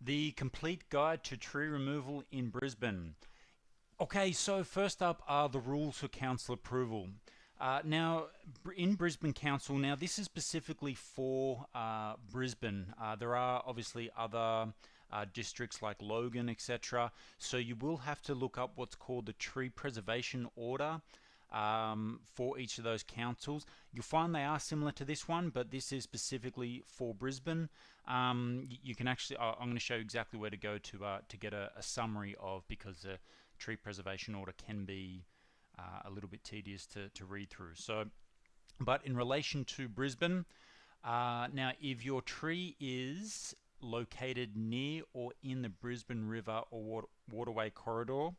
The complete guide to tree removal in Brisbane. Okay, so first up are the rules for council approval. Now, in Brisbane Council, now this is specifically for Brisbane. There are obviously other districts like Logan, etc. So you will have to look up what's called the Tree Preservation Order for each of those councils. You'll find they are similar to this one, but this is specifically for Brisbane. You can actually, I'm going to show you exactly where to go to get a summary of, because the tree preservation order can be a little bit tedious to read through. So, but in relation to Brisbane, now if your tree is located near or in the Brisbane River or waterway corridor,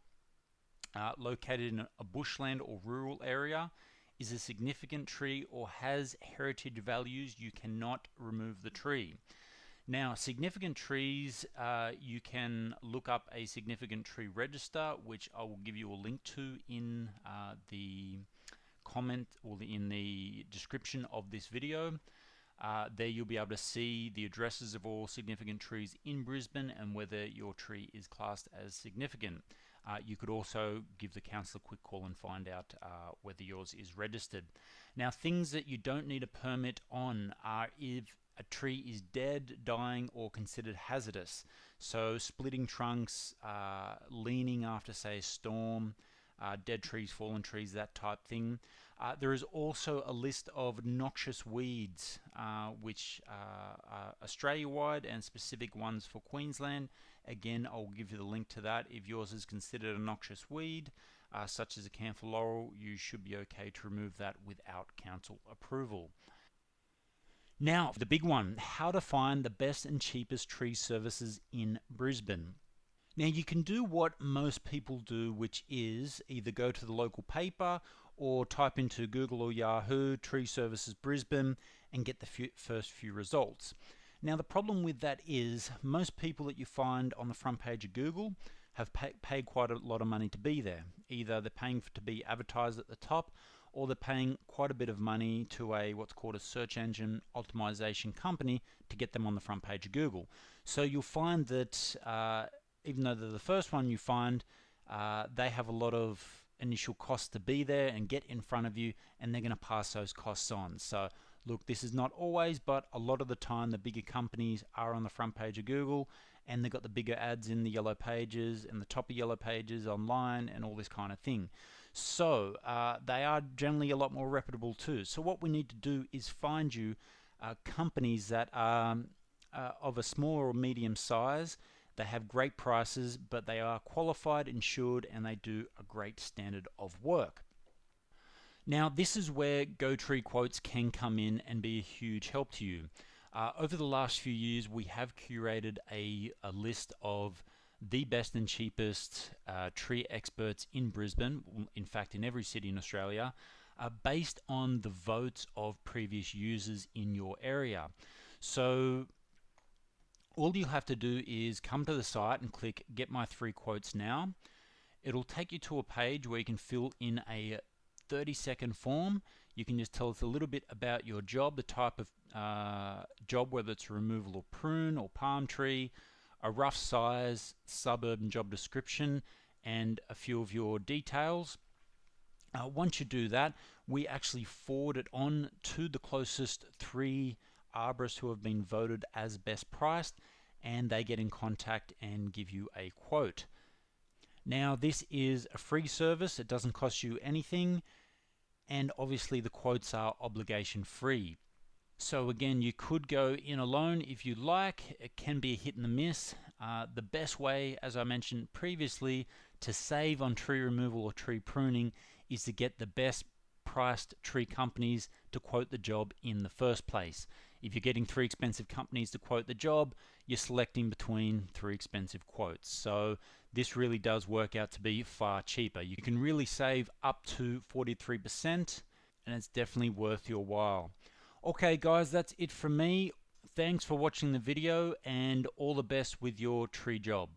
located in a bushland or rural area, is a significant tree, or has heritage values, you cannot remove the tree. Now, significant trees, you can look up a significant tree register, which I will give you a link to in the comment or in the description of this video. There you'll be able to see the addresses of all significant trees in Brisbane and whether your tree is classed as significant. You could also give the council a quick call and find out whether yours is registered. Now, things that you don't need a permit on are if a tree is dead, dying, or considered hazardous. So splitting trunks, leaning after, say, a storm, dead trees, fallen trees, that type thing. There is also a list of noxious weeds, which are Australia-wide, and specific ones for Queensland. Again, I'll give you the link to that. If yours is considered a noxious weed, such as a camphor laurel, you should be okay to remove that without council approval. Now, the big one, how to find the best and cheapest tree services in Brisbane. Now, you can do what most people do, which is either go to the local paper or type into Google or Yahoo Tree Services Brisbane and get the first few results. Now, the problem with that is most people that you find on the front page of Google have paid quite a lot of money to be there. Either they're paying to be advertised at the top, or they're paying quite a bit of money to what's called a search engine optimization company to get them on the front page of Google. So you'll find that even though they're the first one you find, they have a lot of initial costs to be there and get in front of you, and they're going to pass those costs on. So look, this is not always, but a lot of the time the bigger companies are on the front page of Google, and they've got the bigger ads in the yellow pages and the top of yellow pages online and all this kind of thing. So they are generally a lot more reputable too. So what we need to do is find you companies that are of a small or medium size. They have great prices, but they are qualified, insured, and they do a great standard of work. Now, this is where GoTree quotes can come in and be a huge help to you. Over the last few years, we have curated a list of the best and cheapest tree experts in Brisbane, in fact in every city in Australia, based on the votes of previous users in your area. So all you have to do is come to the site and click Get My 3 Quotes Now. It'll take you to a page where you can fill in a 30-second form. You can just tell us a little bit about your job, the type of job, whether it's removal or prune or palm tree, a rough size, suburb and job description, and a few of your details. Once you do that, we actually forward it on to the closest 3 arborists who have been voted as best priced, and they get in contact and give you a quote. Now, this is a free service. It doesn't cost you anything, and obviously the quotes are obligation free. So again, you could go in alone if you like. It can be a hit and a miss. The best way, as I mentioned previously, to save on tree removal or tree pruning is to get the best priced tree companies to quote the job in the first place. If you're getting 3 expensive companies to quote the job, you're selecting between 3 expensive quotes. So this really does work out to be far cheaper. You can really save up to 43%, and it's definitely worth your while. Okay guys, that's it from me. Thanks for watching the video, and all the best with your tree job.